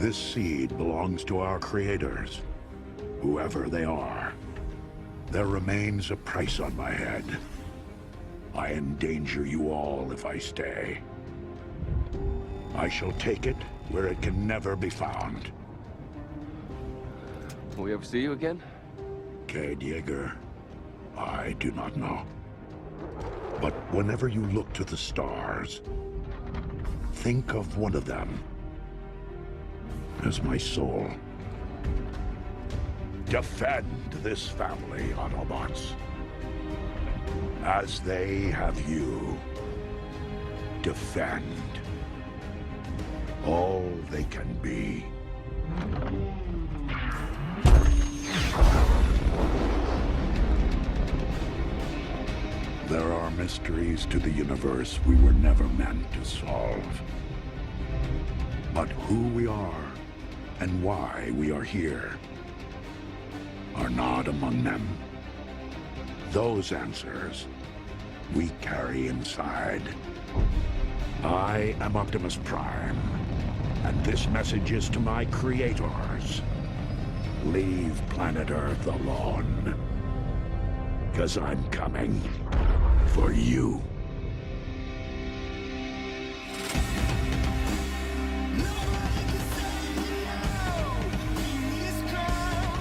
This seed belongs to our creators, whoever they are. There remains a price on my head. I endanger you all if I stay. I shall take it where it can never be found. Will we ever see you again? Cade Yeager, I do not know. But whenever you look to the stars, think of one of them as my soul. Defend this family, Autobots. As they have you. Defend all they can be. There are mysteries to the universe we were never meant to solve. But who we are and why we are here are not among them. Those answers we carry inside. I am Optimus Prime, and this message is to my creators. Leave planet Earth alone, 'cause I'm coming for you.